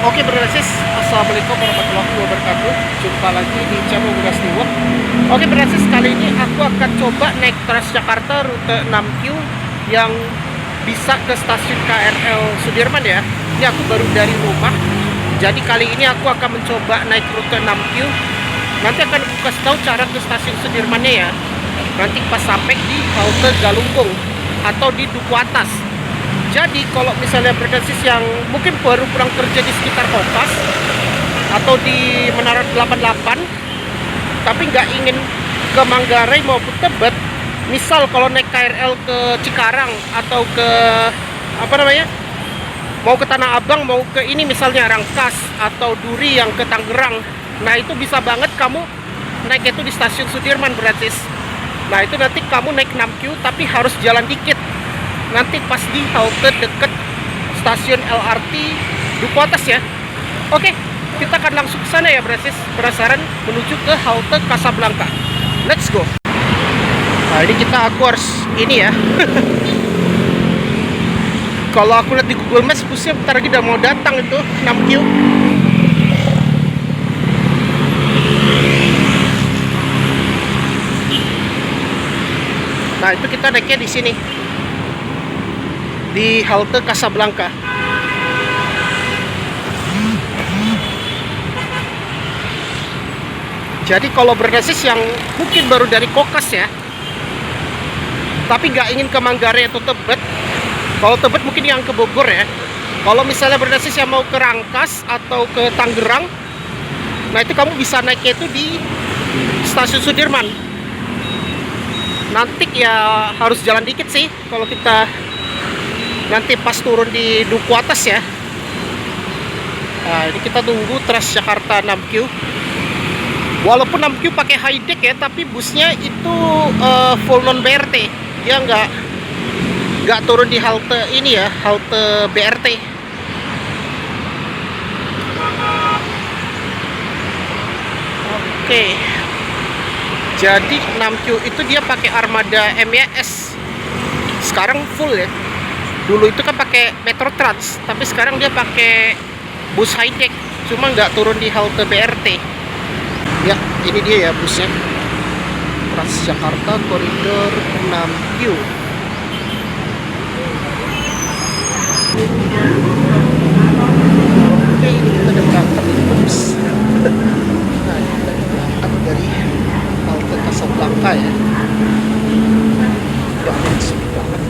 Oke berbasis, assalamualaikum warahmatullahi wabarakatuh. Jumpa lagi di channel Gas Tiwok. Oke berbasis, kali ini aku akan coba naik Transjakarta rute 6Q yang bisa ke stasiun KRL Sudirman ya. Ini aku baru dari rumah, jadi kali ini aku akan mencoba naik rute 6Q. Nanti akan aku kasih tahu cara ke stasiun Sudirmannya ya. Nanti pas sampai di halte Galunggung atau di Duku Atas. Jadi kalau misalnya berbasis yang mungkin baru pulang kerja di sekitar Kompas atau di Menara 88 tapi nggak ingin ke Manggarai maupun Tebet, misal kalau naik KRL ke Cikarang atau ke mau ke Tanah Abang, mau ke ini misalnya Rangkas atau Duri yang ke Tangerang, nah itu bisa banget kamu naik itu di stasiun Sudirman berarti. Nah itu nanti kamu naik 6Q tapi harus jalan dikit. Nanti pas di halte deket stasiun LRT Duku Atas ya. Oke, kita akan langsung ke sana ya berarti. Penasaran menuju ke halte Casablanca. Let's go. Nah ini aku harus ini ya. Kalau aku lihat di Google Maps busnya bentar lagi udah mau datang itu 6Q. Nah itu kita naiknya di sini, di halte Casablanca. Jadi kalau berbasis yang mungkin baru dari Kokas ya, tapi nggak ingin ke Manggarai atau Tebet. Kalau Tebet mungkin yang ke Bogor ya. Kalau misalnya berbasis yang mau ke Rangkas atau ke Tangerang, nah itu kamu bisa naiknya itu di stasiun Sudirman. Nanti ya harus jalan dikit sih kalau kita nanti pas turun di Duku Atas ya. Nah ini kita tunggu Transjakarta 6Q. Walaupun 6Q pakai high deck ya, tapi busnya itu full non BRT. Dia nggak turun di halte ini ya, halte BRT. Oke. Jadi 6Q itu dia pakai armada MYS. Sekarang full ya. Dulu itu kan pakai Metro Trans, tapi sekarang dia pakai bus high deck, cuma nggak turun di halte BRT. Ya, ini dia ya busnya. Transjakarta koridor 6Q. Oke, ini kita udah berangkat di bus. Nah, kita berangkat dari halte Casablanca ya. Udah langsung banget.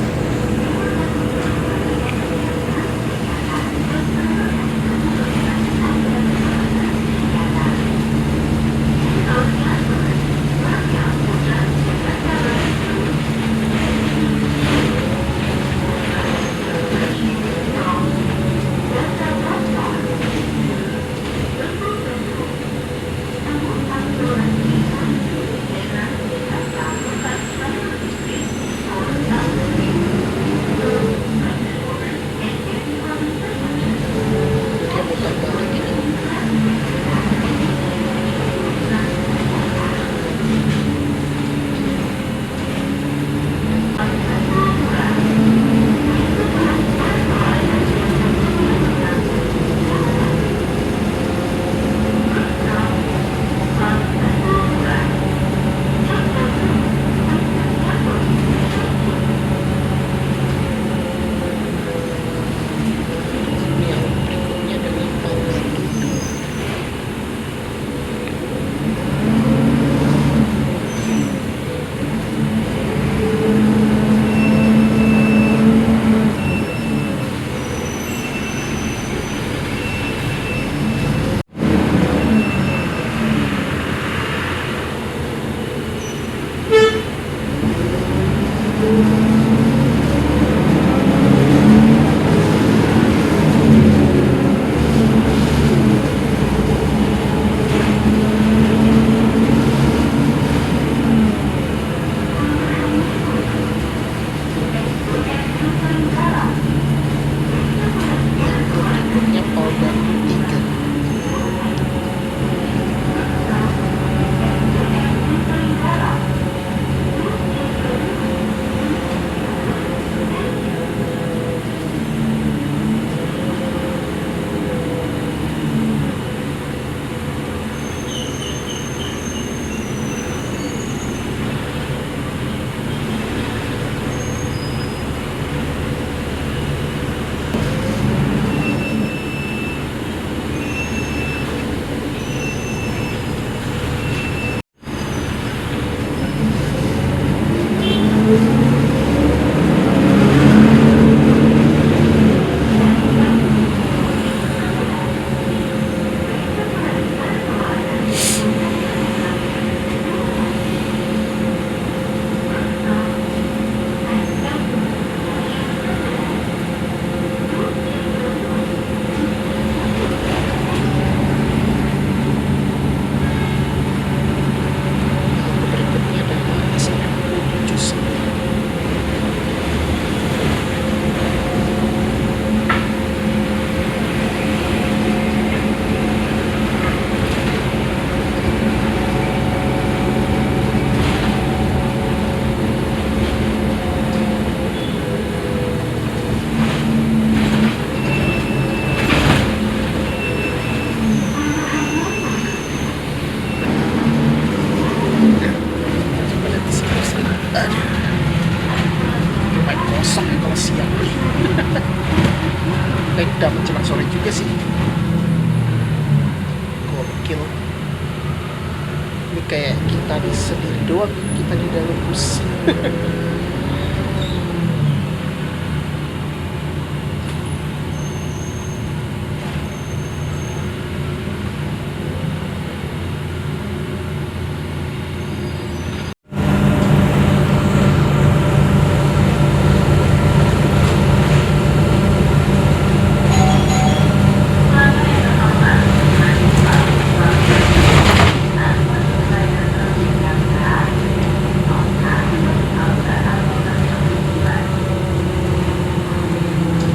keren juga sih, gokil. Ini kayak kita di sendiri doang, kita di dalam bus.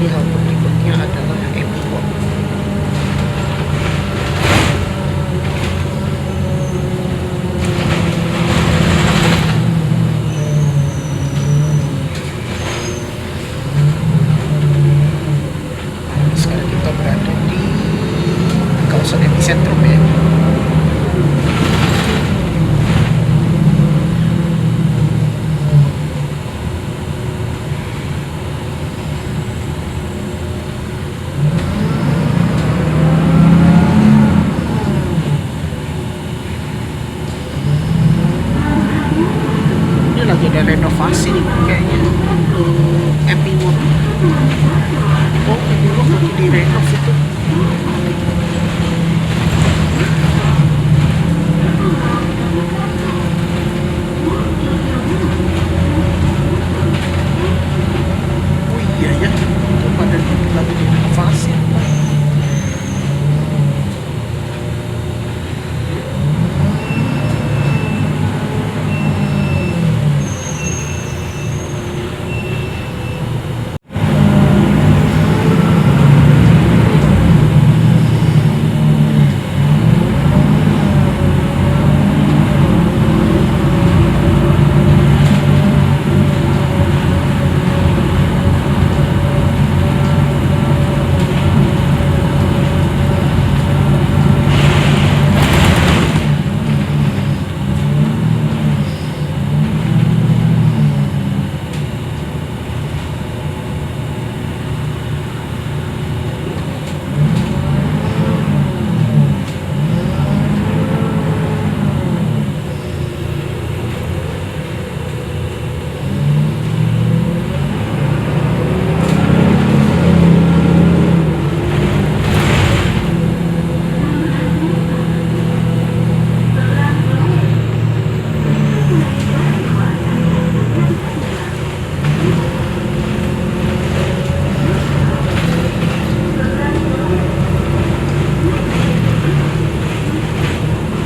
Ini halte berikutnya adalah M1. Sekarang kita berada di kawasan epicentrum ya. Ini lagi ada renovasi nih kayaknya. MP1. Oh, MP1 lagi direnov itu. Oh iya ya, itu pada lagi direnovasi.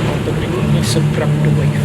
Halte berikutnya seberang The Wave.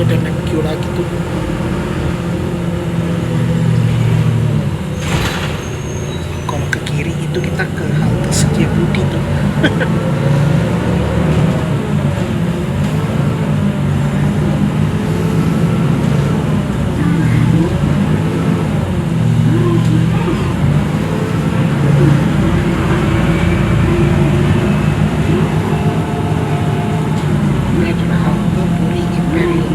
ada MQ lagi tuh. Kalau ke kiri itu kita ke halte Setiabudi tuh. Ini adalah halte Puri Imperial.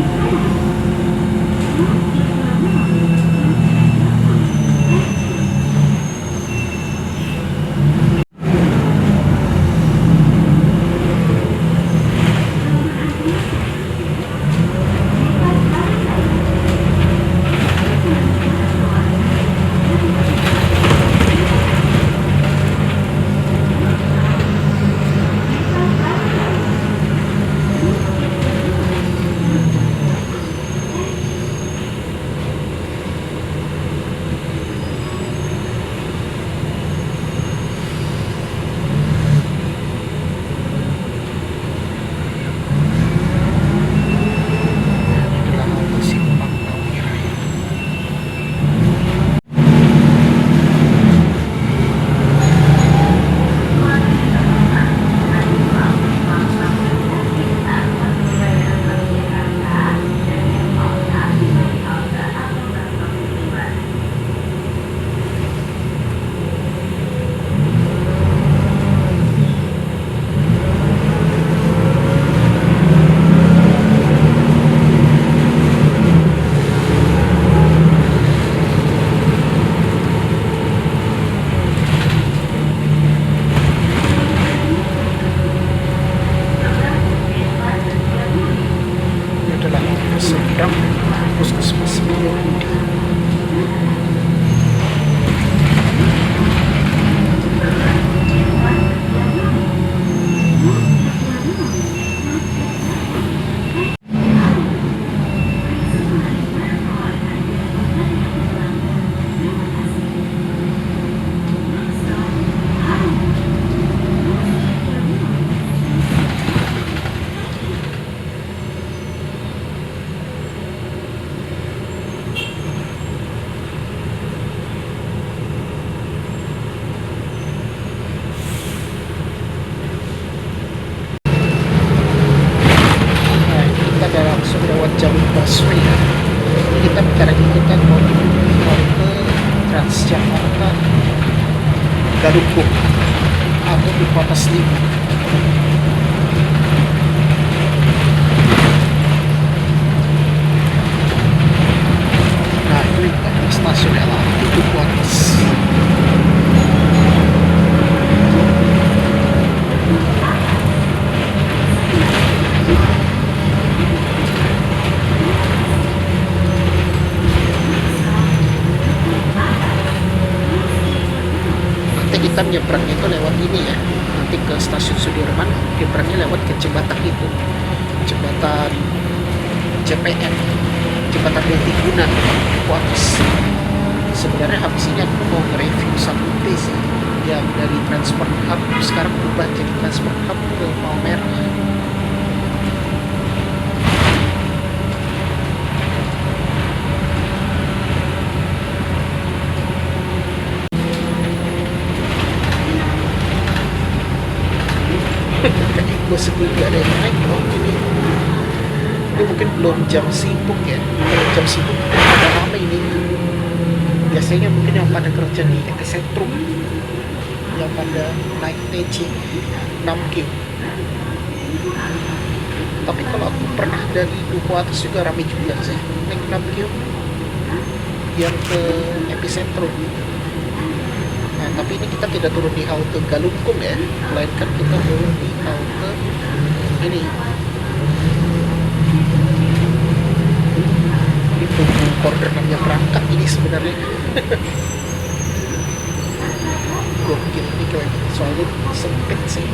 Sedang Puskesmas Budi. Langsung lewat jalur busway ya. Kita bentar lagi kita mau ke Transjakarta Galunggung atau di Kota Slipi. Nah ini adalah stasiun LRT Duku Atas. Kita nyebrangnya itu lewat ini ya, nanti ke stasiun Sudirman, nyebrangnya lewat ke jembatan itu, jembatan JPN, jembatan Multiguna Duku Atas. Sebenarnya habis ini aku mau nge-review satu bis yang dari Transport Hub sekarang berubah jadi Transport Hub ke Palmerah. Tadi gue sebelum gak ada yang naik loh. Ini mungkin belum jam sibuk ya. Kalau jam sibuk ada ramai ini. Biasanya mungkin yang pada kerja di Epicentrum, yang pada naik TJ 6Q. Tapi kalau aku pernah dari Duku Atas juga ramai juga sih naik 6Q yang ke Epicentrum. Nah, tapi ini kita tidak turun di halte Galunggung ya, melainkan kita turun di halte ini. Ini tunggu orderannya berangkat ini sebenarnya. Gokil ini kayak soalnya sempit sih.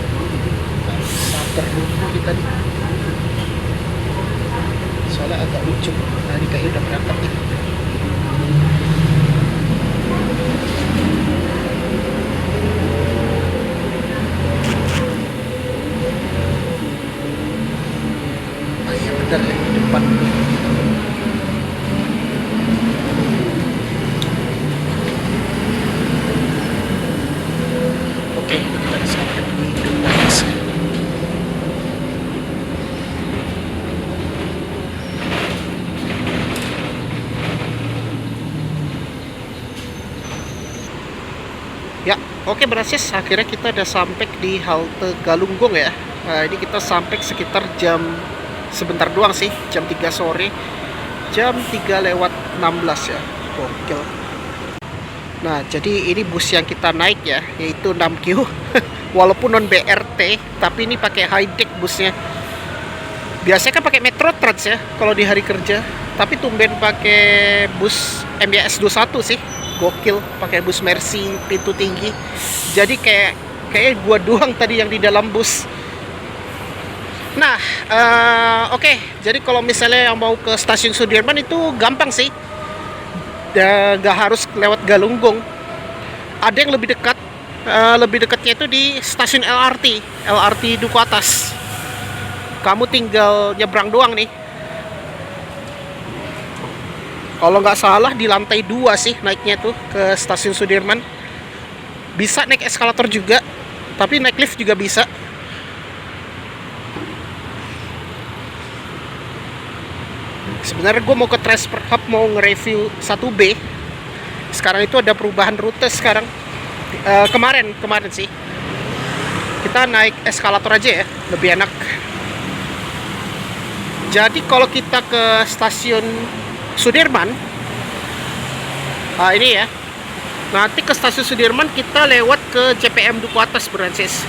Sabar dulu kita nih. Soalnya agak lucu. Nah, ini kayaknya udah berangkat nih. Bentar ya, di depan Oke Brasis, akhirnya kita udah sampai di halte Galunggung ya. Nah, ini kita sampai sekitar jam, sebentar doang sih, jam 3 sore. Jam 3 lewat 16 ya. Gokil. Nah, jadi ini bus yang kita naik ya, yaitu 6Q. Walaupun non BRT, tapi ini pakai high deck busnya. Biasanya kan pakai Metro Trans ya kalau di hari kerja, tapi tumben pakai bus MBS 21 sih. Gokil, pakai bus Mercy pintu tinggi. Jadi kayak gua doang tadi yang di dalam bus. Nah, oke. Jadi kalau misalnya yang mau ke stasiun Sudirman itu gampang sih. Gak harus lewat Galunggung. Ada yang lebih dekat. Lebih dekatnya itu di stasiun LRT Duku Atas. Kamu tinggal nyebrang doang nih. Kalau nggak salah di lantai 2 sih naiknya tuh ke stasiun Sudirman. Bisa naik eskalator juga, tapi naik lift juga bisa. Sebenarnya gue mau ke Transfer Hub, mau nge-review 1B. Sekarang itu ada perubahan rute sekarang. Kemarin sih. Kita naik eskalator aja ya, lebih enak. Jadi kalau kita ke stasiun Sudirman, ini ya, nanti ke stasiun Sudirman kita lewat ke JPM Duku Atas Brancis.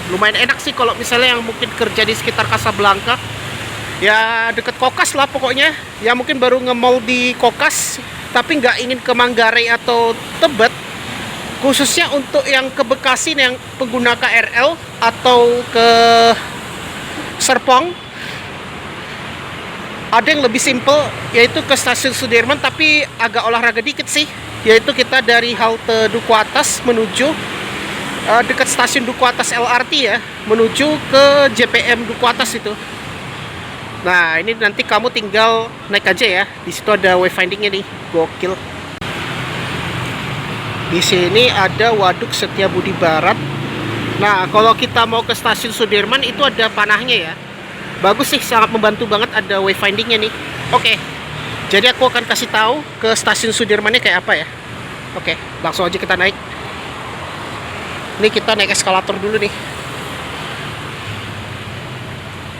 Lumayan enak sih kalau misalnya yang mungkin kerja di sekitar Kasablanka, ya deket Kokas lah pokoknya. Ya mungkin baru nge-mall di Kokas, tapi nggak ingin ke Manggarai atau Tebet. Khususnya untuk yang ke Bekasi yang pengguna KRL atau ke Serpong, ada yang lebih simple, yaitu ke stasiun Sudirman tapi agak olahraga dikit sih, yaitu kita dari halte Duku Atas menuju dekat stasiun Duku Atas LRT ya, menuju ke JPM Duku Atas itu. Nah, ini nanti kamu tinggal naik aja ya. Di situ ada wayfindingnya nih, gokil. Di sini ada Waduk Setiabudi Barat. Nah, kalau kita mau ke stasiun Sudirman itu ada panahnya ya. Bagus sih, sangat membantu banget ada wayfindingnya nih. Oke, jadi aku akan kasih tahu ke stasiun Sudirmannya kayak apa ya. Oke, langsung aja kita naik. Ini kita naik eskalator dulu nih.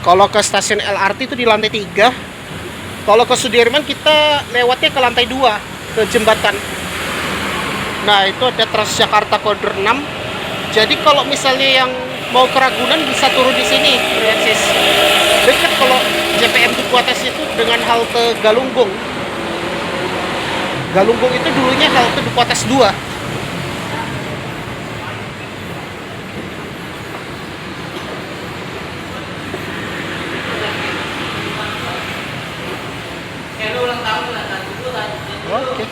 Kalau ke stasiun LRT itu di lantai 3. Kalau ke Sudirman kita lewatnya ke lantai 2, ke jembatan. Nah, itu ada Transjakarta Koridor 6. Jadi kalau misalnya yang mau ke Ragunan bisa turun di sini, Francis. Dekat kalau JPM Duku Atas itu dengan halte Galunggung. Galunggung itu dulunya halte Duku Atas 2. Oke.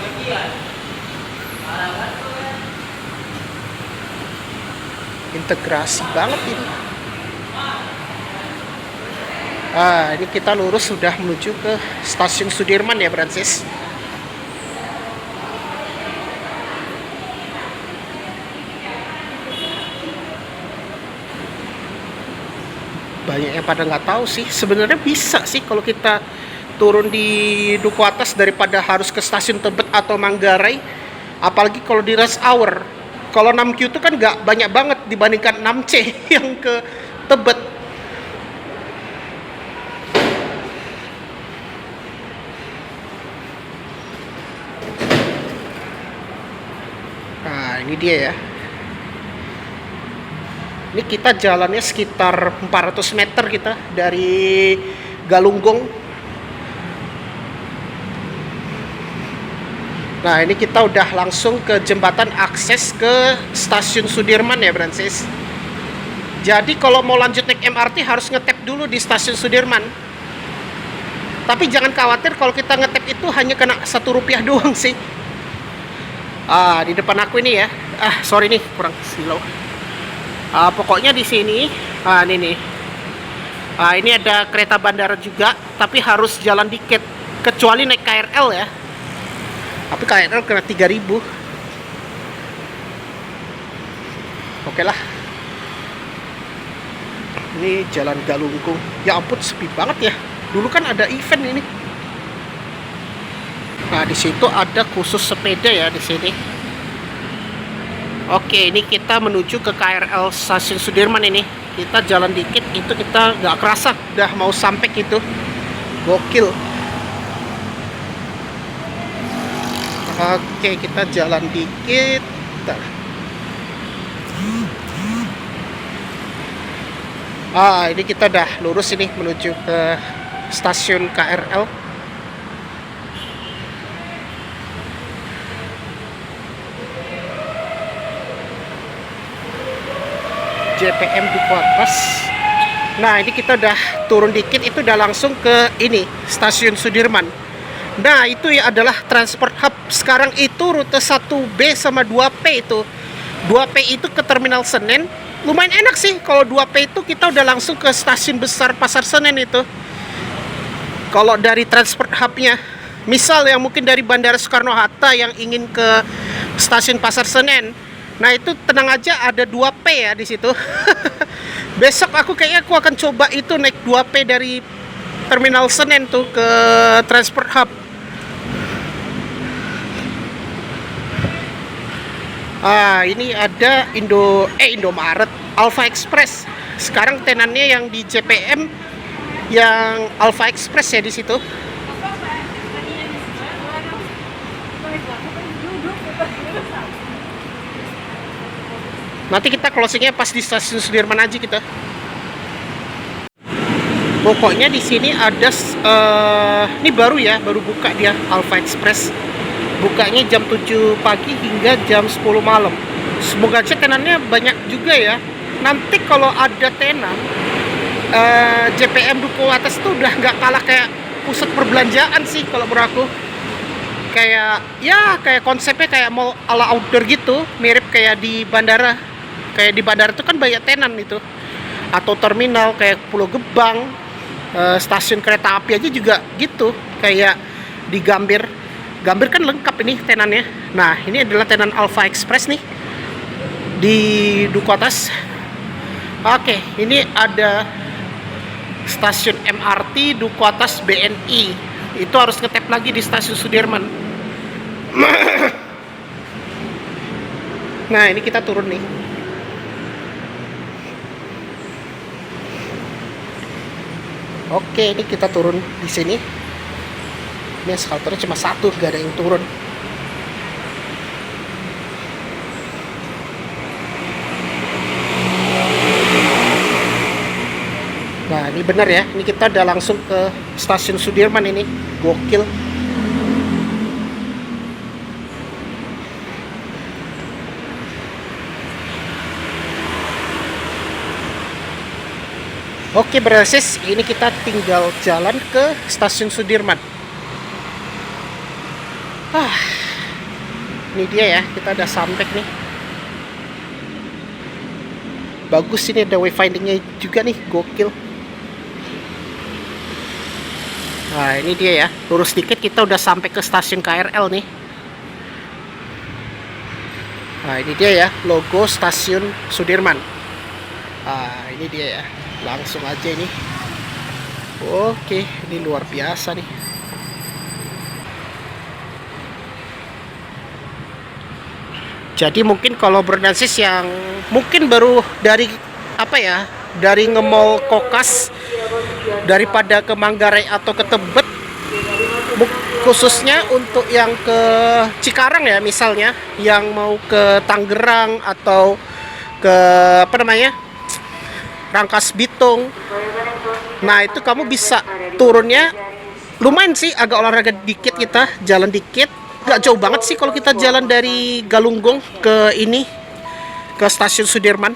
Integrasi banget ini. Ini kita lurus sudah menuju ke stasiun Sudirman ya, Francis. Banyak yang pada nggak tahu sih. Sebenarnya bisa sih kalau kita turun di Duku Atas daripada harus ke stasiun Tebet atau Manggarai. Apalagi kalau di rush hour. Kalau 6Q itu kan nggak banyak banget dibandingkan 6C yang ke Tebet. Nah, ini dia ya. Ini kita jalannya sekitar 400 meter kita dari Galunggung. Nah, ini kita udah langsung ke jembatan akses ke stasiun Sudirman ya, Francis. Jadi kalau mau lanjut naik MRT harus ngetap dulu di stasiun Sudirman. Tapi jangan khawatir kalau kita ngetap itu hanya kena Rp1 doang sih. Di depan aku ini ya. Sorry nih, kurang silau. Pokoknya di sini, ini nih. Ini ada kereta bandara juga, tapi harus jalan dikit. Kecuali naik KRL ya. Tapi KRL kena 3.000. Oke lah. Ini jalan Galunggung. Ya ampun, sepi banget ya. Dulu kan ada event ini. Nah, di situ ada khusus sepeda ya di sini. Oke, ini kita menuju ke KRL Stasiun Sudirman ini. Kita jalan dikit, itu kita nggak kerasa udah mau sampai gitu. Gokil. Oke, kita jalan dikit. Ini kita udah lurus ini menuju ke stasiun KRL. JPM Duku Atas. Nah, ini kita udah turun dikit, itu udah langsung ke ini, Stasiun Sudirman. Nah, itu ya adalah transport hub. Sekarang itu rute 1B sama 2P itu. 2P itu ke Terminal Senen. Lumayan enak sih, kalau 2P itu kita udah langsung ke stasiun besar Pasar Senen itu. Kalau dari transport hubnya, misal yang mungkin dari Bandara Soekarno-Hatta yang ingin ke stasiun Pasar Senen, nah itu tenang aja, ada 2P ya di situ. Besok aku akan coba itu naik 2P dari Terminal Senen tuh ke transport hub. Ini ada Indomaret, Alpha Express. Sekarang tenannya yang di JPM yang Alpha Express ya di situ. Nanti kita closingnya pas di Stasiun Sudirman aja kita. Pokoknya di sini ada ini baru buka dia, Alpha Express. Bukanya jam 7 pagi hingga jam 10 malam. Semoga aja tenannya banyak juga ya. Nanti kalau ada tenan, JPM Duku Atas tuh udah nggak kalah kayak pusat perbelanjaan sih kalau menurut aku. Kayak konsepnya kayak mall ala outdoor gitu, mirip kayak di bandara. Kayak di bandara itu kan banyak tenan itu, atau terminal kayak Pulau Gebang, stasiun kereta api aja juga gitu, kayak di Gambir kan lengkap ini tenannya. Nah, ini adalah tenan Alpha Express nih di Duku Atas. Oke, ini ada stasiun MRT Duku Atas BNI. Itu harus ngetap lagi di Stasiun Sudirman. Nah, ini kita turun nih. Oke, ini kita turun di sini. Ini eskalatornya cuma satu, gak ada yang turun. Nah, ini benar ya. Ini kita udah langsung ke Stasiun Sudirman ini. Gokil. Oke, berhasil. Ini kita tinggal jalan ke Stasiun Sudirman. Ini dia ya, kita udah sampai nih. Bagus, ini ada wayfindingnya juga nih, gokil. Nah, ini dia ya, lurus dikit kita udah sampai ke stasiun KRL nih. Nah, ini dia ya, logo Stasiun Sudirman. Ini dia ya, langsung aja ini. Oke, ini luar biasa nih. Jadi mungkin kalau Bernansis yang mungkin baru dari dari nge-mall Kokas daripada ke Manggarai atau ke Tebet, khususnya untuk yang ke Cikarang ya, misalnya yang mau ke Tangerang atau ke Rangkas Bitung. Nah, itu kamu bisa turunnya lumayan sih, agak olahraga dikit, kita jalan dikit. Gak jauh banget sih kalau kita jalan dari Galunggung ke Stasiun Sudirman,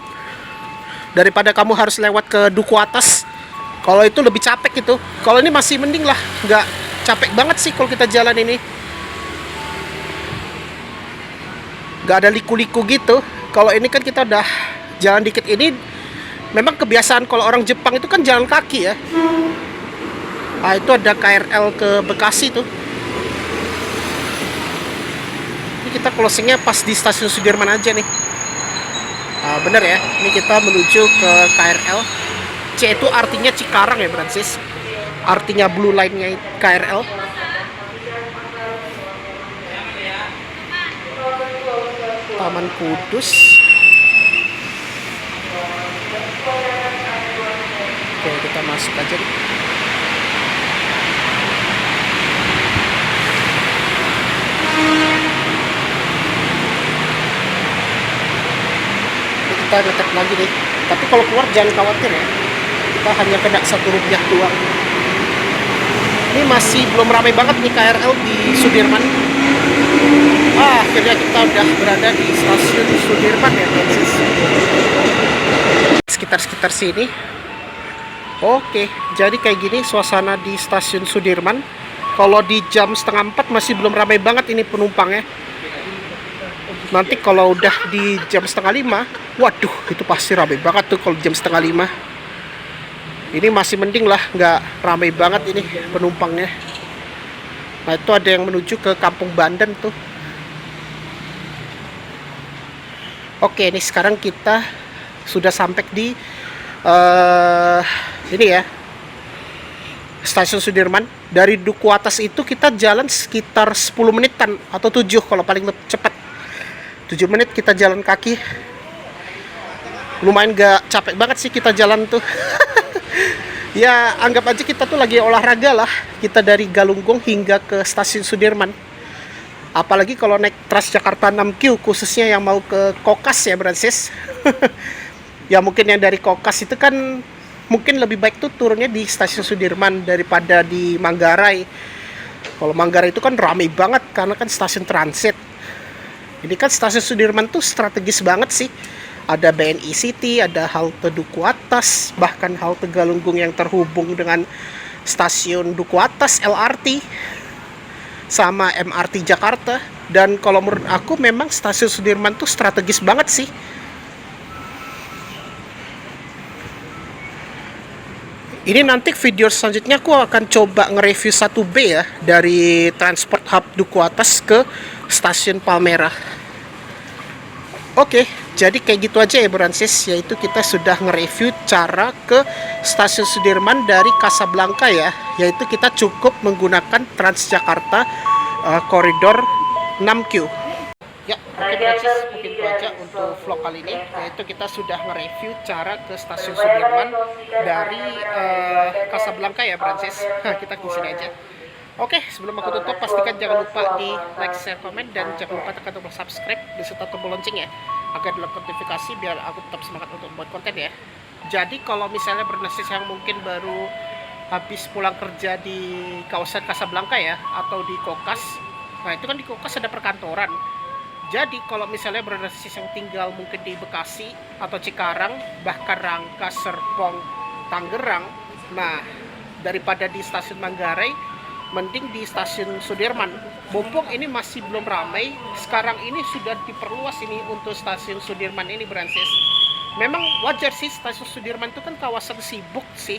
daripada kamu harus lewat ke Duku Atas. Kalau itu lebih capek gitu. Kalau ini masih mending lah, nggak capek banget sih kalau kita jalan ini. Nggak ada liku-liku gitu. Kalau ini kan kita udah jalan dikit ini. Memang kebiasaan kalau orang Jepang itu kan jalan kaki ya. Nah, itu ada KRL ke Bekasi tuh. Kita closingnya pas di Stasiun Sudirman aja nih. Bener ya, ini kita menuju ke KRL. C itu artinya Cikarang ya, Francis. Artinya blue line-nya KRL. Taman Kudus. Oke, kita masuk aja nih. Ini kita ngetek lagi nih. Tapi kalau keluar jangan khawatir ya. Kita hanya kena Rp1 doang. Ini masih belum ramai banget nih KRL di Sudirman. Akhirnya kita udah berada di stasiun Sudirman ya, sekitar sini. Oke, jadi kayak gini suasana di stasiun Sudirman. Kalau di jam 3:30 masih belum ramai banget ini penumpangnya. Nanti kalau udah di jam 4:30, waduh, itu pasti ramai banget tuh kalau jam 4:30. Ini masih mending lah, nggak ramai banget ini penumpangnya. Nah, itu ada yang menuju ke Kampung Bandan tuh. Oke, ini sekarang kita sudah sampai di ini ya, stasiun Sudirman. Dari Duku Atas itu kita jalan sekitar 10 menitan atau 7 kalau paling cepat. 7 menit kita jalan kaki. Lumayan gak capek banget sih kita jalan tuh. Ya, anggap aja kita tuh lagi olahraga lah. Kita dari Galunggung hingga ke stasiun Sudirman. Apalagi kalau naik Transjakarta 6Q, khususnya yang mau ke Kokas ya, Bransis. Ya mungkin yang dari Kokas itu kan mungkin lebih baik tuh turunnya di stasiun Sudirman daripada di Manggarai. Kalau Manggarai itu kan ramai banget karena kan stasiun transit. Ini kan stasiun Sudirman tuh strategis banget sih. Ada BNI City, ada halte Duku Atas, bahkan halte Galunggung yang terhubung dengan stasiun Duku Atas, LRT, sama MRT Jakarta. Dan kalau menurut aku memang stasiun Sudirman tuh strategis banget sih. Ini nanti video selanjutnya aku akan coba nge-review 1B ya, dari Transport Hub Duku Atas ke stasiun Palmerah. Oke, jadi kayak gitu aja ya Bransis, yaitu kita sudah nge-review cara ke stasiun Sudirman dari Kasablanka ya, yaitu kita cukup menggunakan Transjakarta koridor 6Q. Ya, oke Bransis, mungkin itu aja untuk vlog kali ini, yaitu kita sudah nge-review cara ke stasiun Sudirman dari Kasablanka ya Bransis. Kita di sini aja. Oke, sebelum aku tutup, pastikan jangan lupa di like, share, komen, dan jangan lupa tekan tombol subscribe beserta tombol lonceng ya, agar dapat notifikasi biar aku tetap semangat untuk membuat konten ya. Jadi kalau misalnya Bransis yang mungkin baru habis pulang kerja di kawasan Kasablanka ya, atau di Kokas, nah itu kan di Kokas ada perkantoran. Jadi kalau misalnya Bransis yang tinggal mungkin di Bekasi atau Cikarang, bahkan Rangka, Serpong, Tangerang, nah daripada di stasiun Manggarai, mending di stasiun Sudirman. Mumpung ini masih belum ramai, sekarang ini sudah diperluas ini untuk stasiun Sudirman ini Bransis. Memang wajar sih, stasiun Sudirman itu kan kawasan sibuk sih,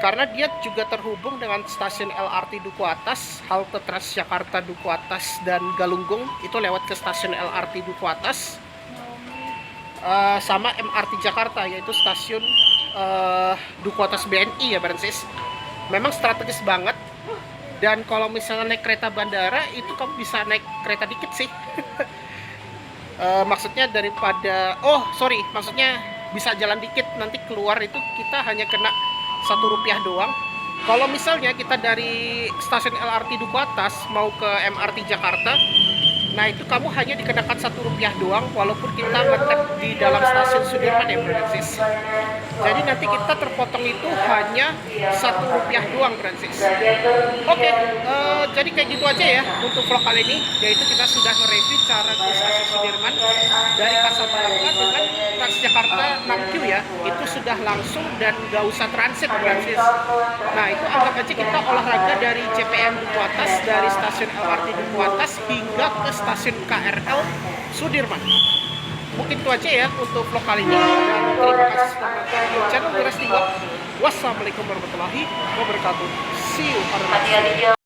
karena dia juga terhubung dengan stasiun LRT Duku Atas, halte Transjakarta Duku Atas dan Galunggung itu lewat ke stasiun LRT Duku Atas, sama MRT Jakarta yaitu stasiun Duku Atas BNI ya Bransis. Memang strategis banget. Dan kalau misalnya naik kereta bandara, itu kamu bisa naik kereta dikit sih. Maksudnya maksudnya bisa jalan dikit, nanti keluar itu kita hanya kena Rp1 doang. Kalau misalnya kita dari stasiun LRT Duku Atas mau ke MRT Jakarta, nah itu kamu hanya dikenakan Rp1 doang, walaupun kita ngetep di dalam stasiun Sudirman ya Bransis. Jadi nanti kita terpotong itu hanya Rp1 doang Bransis. Oke, jadi kayak gitu aja ya untuk vlog kali ini, yaitu kita sudah nge-review cara ke stasiun Sudirman dari Kasablanka dengan Transjakarta 6Q ya. Itu sudah langsung dan gak usah transit Bransis. Nah itu anggap aja kita olahraga dari JPM Duku Atas, dari stasiun LRT Duku Atas hingga ke stasiun KRL Sudirman. Mungkin itu aja ya untuk vlog kali ini, dan terima kasih sudah menonton di channel Wiras Tinggal. Wassalamualaikum warahmatullahi wabarakatuh. See you.